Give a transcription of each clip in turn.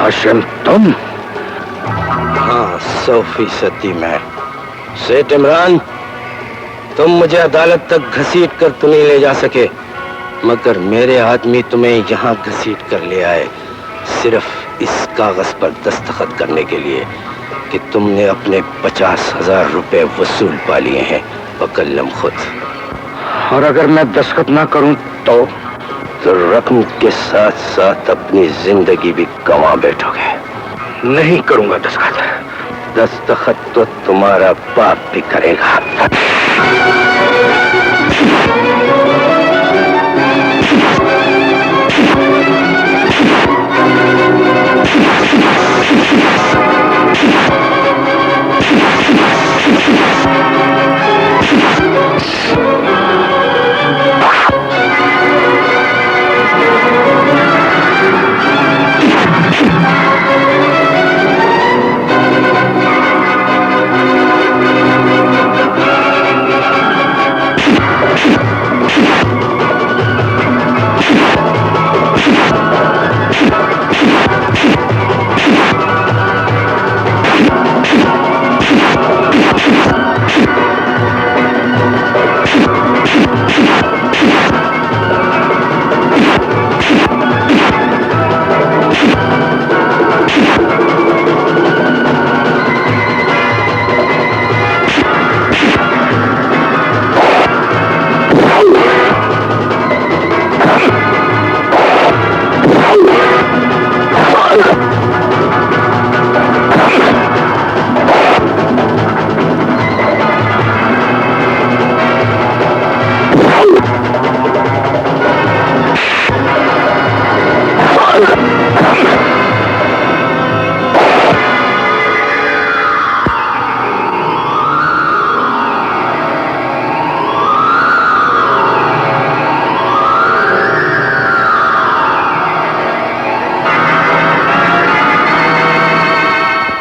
हाशिम तुम? हाँ 100% मैं। सेठ इमरान, तुम मुझे अदालत तक घसीट कर तो नहीं ले जा सके, मगर मेरे आदमी तुम्हें यहाँ घसीट कर ले आए, सिर्फ इस कागज पर दस्तखत करने के लिए कि तुमने अपने 50,000 रुपए वसूल पा लिए हैं बकल्लम खुद। और अगर मैं दस्तखत ना करूं तो रकम के साथ साथ अपनी जिंदगी भी गंवा बैठोगे। नहीं करूंगा दस्तखत। दस्तखत तो तुम्हारा बाप भी करेगा।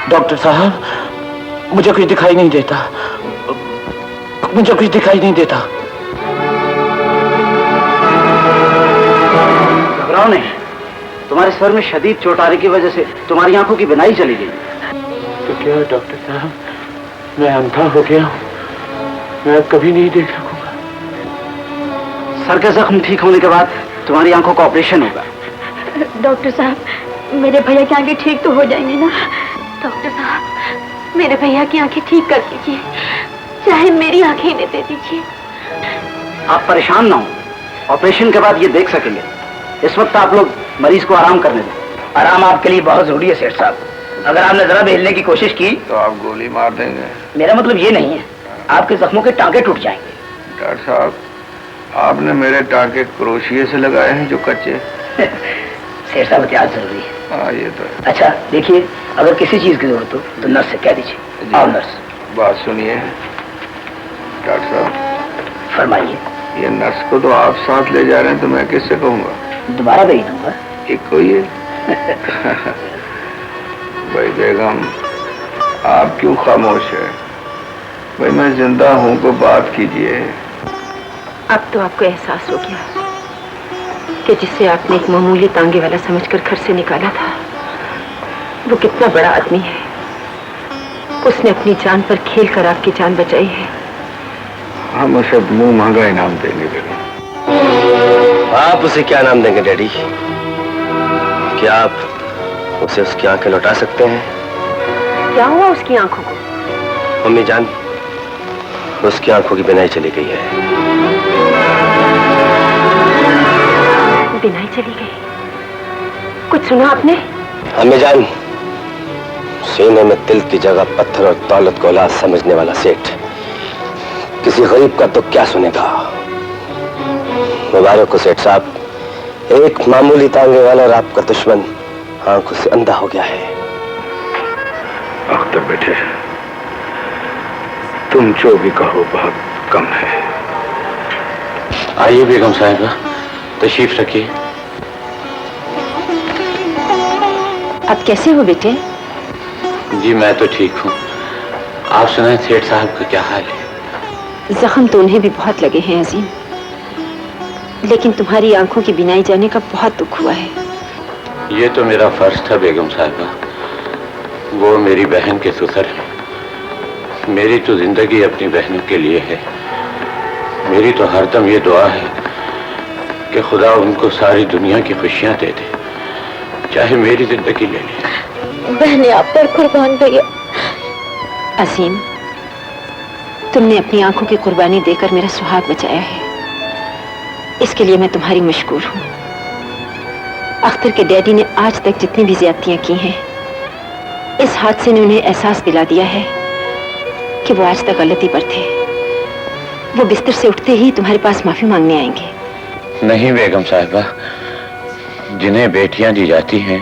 डॉक्टर साहब, मुझे कुछ दिखाई नहीं देता, मुझे कुछ दिखाई नहीं देता। घबराओ नहीं, तुम्हारे सर में शदीद चोट आने की वजह से तुम्हारी आंखों की बिनाई चली गई। तो क्या डॉक्टर साहब, मैं अंधा हो गया हूँ, मैं कभी नहीं देख सकूंगा। सर का जख्म ठीक होने के बाद तुम्हारी आंखों का ऑपरेशन होगा। डॉक्टर साहब, मेरे भैया की आंखें ठीक तो हो जाएंगी ना? डॉक्टर साहब, मेरे भैया की आंखें ठीक कर दीजिए, चाहे मेरी आंखें इन्हें दे दीजिए। आप परेशान ना हो, ऑपरेशन के बाद ये देख सकेंगे। इस वक्त आप लोग मरीज को आराम करने दें। आराम आपके लिए बहुत जरूरी है सेठ साहब। अगर आपने जरा भी हिलने की कोशिश की तो आप गोली मार देंगे। मेरा मतलब ये नहीं है, आपके जख्मों के टांके टूट जाएंगे। डॉक्टर साहब, आपने मेरे टांके क्रोशिये से लगाए हैं जो कच्चे। सेठ साहब, एहतियात जरूरी है। हाँ, ये तो है। अच्छा देखिए, अगर किसी चीज की जरूरत हो तो नर्स से कह दीजिए। आओ नर्स। बात सुनिए डॉक्टर साहब, फरमाइए। ये नर्स को तो आप साथ ले जा रहे हैं, तो मैं किससे कहूँगा? दोबारा भेज दूंगा। एक को ये भाई बेगम, आप क्यों खामोश है? भाई मैं जिंदा हूँ, को बात कीजिए। अब तो आपको एहसास हो गया कि जिसे आपने एक मामूली तांगे वाला समझकर घर से निकाला था, वो कितना बड़ा आदमी है। उसने अपनी जान पर खेल कर आपकी जान बचाई है। हम उसे मुंह महंगा इनाम देंगे बेगम। आप उसे क्या नाम देंगे डैडी? क्या आप उसे उसकी आंखें लौटा सकते हैं? क्या हुआ उसकी आंखों को? मम्मी जान, उसकी आंखों की बिनाई चली गई है। बिनाई चली गई? कुछ सुना आपने? अम्मी जान, सीने में तिल की जगह पत्थर और दौलत को औलाद समझने वाला सेठ किसी गरीब का तो क्या सुनेगा। मुबारक हो सेठ साहब, एक मामूली तांगे वाला और आपका दुश्मन आंखों से अंधा हो गया है। अख्तर बेटे, तुम जो भी कहो बहुत कम है। आइए बेगम साहिबा, तशरीफ रखिए। अब कैसे हो बेटे? जी मैं तो ठीक हूँ। आप सुनाएं सेठ साहब का क्या हाल है? जख्म तो उन्हें भी बहुत लगे हैं अजीम, लेकिन तुम्हारी आंखों की बिनाई जाने का बहुत दुख हुआ है। ये तो मेरा फर्ज था बेगम साहिबा, वो मेरी बहन के ससुर हैं। मेरी तो जिंदगी अपनी बहनों के लिए है। मेरी तो हरदम ये दुआ है कि खुदा उनको सारी दुनिया की खुशियां दे दे, चाहे मेरी जिंदगी ले ले। बहने आप पर कुर्बान भैया। असीम, तुमने अपनी आंखों की कुर्बानी देकर मेरा सुहाग बचाया है, इसके लिए मैं तुम्हारी मशकूर हूँ। अख्तर के डैडी ने आज तक जितनी भी ज्यादतियां की हैं, इस हादसे ने उन्हें एहसास दिला दिया है कि वो आज तक गलती पर थे। वो बिस्तर से उठते ही तुम्हारे पास माफी मांगने आएंगे। नहीं बेगम साहिबा, जिन्हें बेटियां दी जाती हैं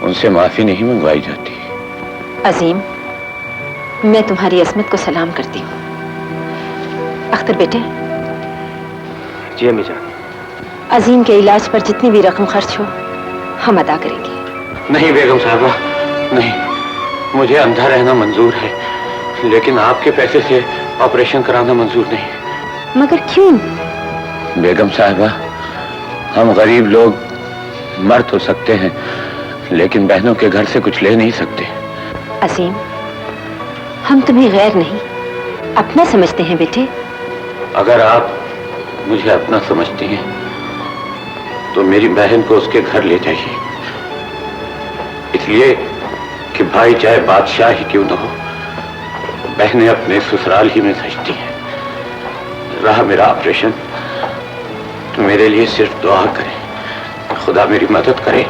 उनसे माफी नहीं मंगवाई जाती। अजीम, मैं तुम्हारी अजमत को सलाम करती हूँ। अख्तर बेटे। जी अम्मी जान। अजीम के इलाज पर जितनी भी रकम खर्च हो हम अदा करेंगे। नहीं बेगम साहिबा, नहीं, मुझे अंधा रहना मंजूर है, लेकिन आपके पैसे से ऑपरेशन कराना मंजूर नहीं। मगर क्यों? बेगम साहिबा, हम गरीब लोग मर तो सकते हैं, लेकिन बहनों के घर से कुछ ले नहीं सकते। अजीम, हम तुम्हें गैर नहीं अपना समझते हैं बेटे। अगर आप मुझे अपना समझती हैं तो मेरी बहन को उसके घर ले जाइए, इसलिए कि भाई चाहे बादशाह ही क्यों न हो, बहनें अपने ससुराल ही में सजती हैं। रहा मेरा ऑपरेशन, तो मेरे लिए सिर्फ दुआ करें, खुदा मेरी मदद करे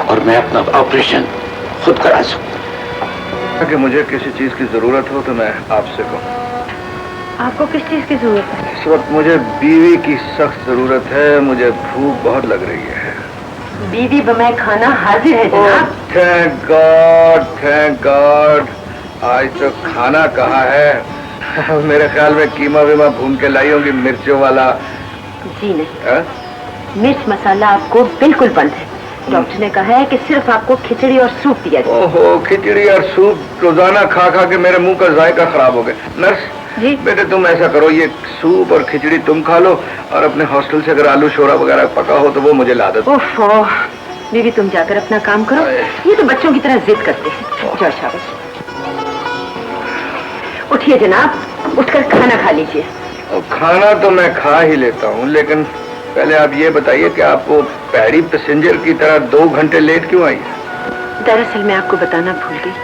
और मैं अपना ऑपरेशन खुद करा सकूं। कि मुझे किसी चीज की जरूरत हो तो मैं आपसे कहूँ। आपको किस चीज की जरूरत है? इस वक्त मुझे बीवी की सख्त जरूरत है, मुझे भूख बहुत लग रही है। बीवी बमाए खाना हाजिर है जनाब। Thank God, thank God. आज तो खाना कहाँ है? मेरे ख्याल में कीमा वीमा भून के लाई होंगी, मिर्चों वाला। जी नहीं, मिर्च मसाला आपको बिल्कुल बंद है। डॉक्टर ने कहा है कि सिर्फ आपको खिचड़ी और सूप दिया जाए। ओहो, खिचड़ी और सूप रोजाना खा खा के मेरे मुंह का जायका खराब हो गया। नर्स जी बेटे, तुम ऐसा करो, ये सूप और खिचड़ी तुम खा लो, और अपने हॉस्टल से अगर आलू शोरा वगैरह पका हो तो वो मुझे ला दो। ओहो, बीवी तुम जाकर अपना काम करो, ये तो बच्चों की तरह जिद करते हैं। जाओ शाबाश। उठिए जनाब, उठकर खाना खा लीजिए। खाना तो मैं खा ही लेता हूँ, लेकिन पहले आप ये बताइए कि आप वो पैडी पैसेंजर की तरह 2 घंटे लेट क्यों आई? दरअसल मैं आपको बताना भूल गई,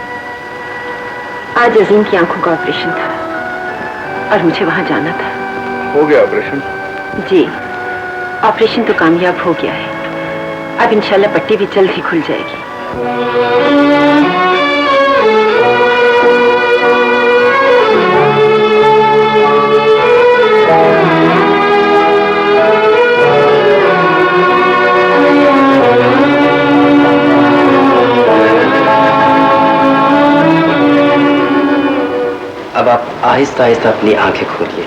आज अजीम की आंखों का ऑपरेशन था और मुझे वहां जाना था। हो गया ऑपरेशन? जी, ऑपरेशन तो कामयाब हो गया है। अब इंशाल्लाह पट्टी भी जल्द ही खुल जाएगी। अब आप आहिस्ता आहिस्ता अपनी आंखें खोलिए।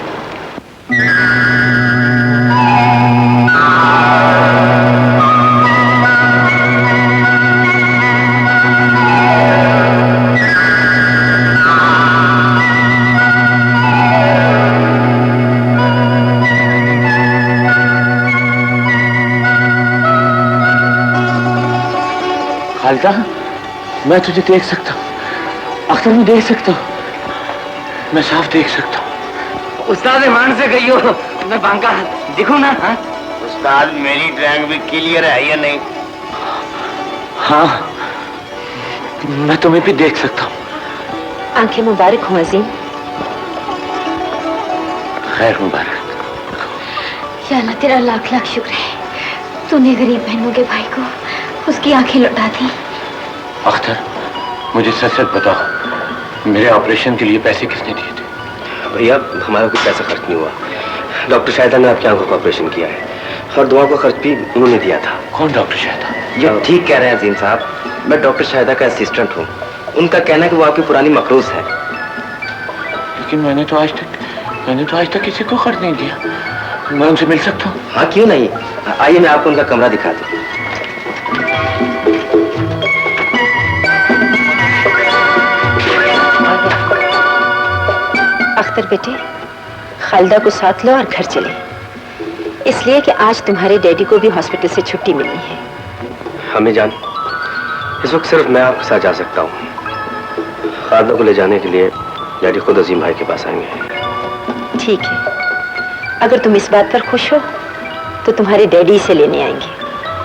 खालिदा, मैं तुझे देख सकता हूँ, अख्तर में देख सकता हूँ, मैं साफ देख सकता हूँ। उस्ताद ईमान से कहियो मैं बांका दिखूं ना? हाँ? उस्ताद, मेरी ड्राइंग भी क्लियर है या नहीं? हाँ, मैं तुम्हें भी देख सकता हूँ। आंखें मुबारक हो अजीम। खैर मुबारक। या अल्लाह, तेरा लाख लाख शुक्र है, तूने गरीब बहनों के भाई को उसकी आंखें लौटा दी। अख्तर, मुझे सच सच बताओ, मेरे ऑपरेशन के लिए पैसे किसने दिए थे? भैया, हमारा कोई पैसा खर्च नहीं हुआ। डॉक्टर शाहिदा ने आपकी आंखों का ऑपरेशन किया है और दुआ का खर्च भी उन्होंने दिया था। कौन डॉक्टर शाहिदा? ये ठीक कह रहे हैं अजीम साहब, मैं डॉक्टर शाहिदा का असिस्टेंट हूँ। उनका कहना है कि वो आपकी पुरानी मकरूज है। लेकिन मैंने तो आज तक किसी को खर्च नहीं दिया। मैं उनसे मिल सकता हूँ? हाँ, क्यों नहीं, आइए मैं आपको उनका कमरा दिखा दूँ। अख्तर बेटे, खालिदा को साथ लो और घर चले, इसलिए कि आज तुम्हारे डैडी को भी हॉस्पिटल से छुट्टी मिलनी है। अम्मी जान, इस वक्त सिर्फ मैं आपके साथ जा सकता हूँ। खादो को ले जाने के लिए डैडी खुद अजीम भाई के पास आएंगे। ठीक है, अगर तुम इस बात पर खुश हो तो तुम्हारे डैडी से लेने आएंगे।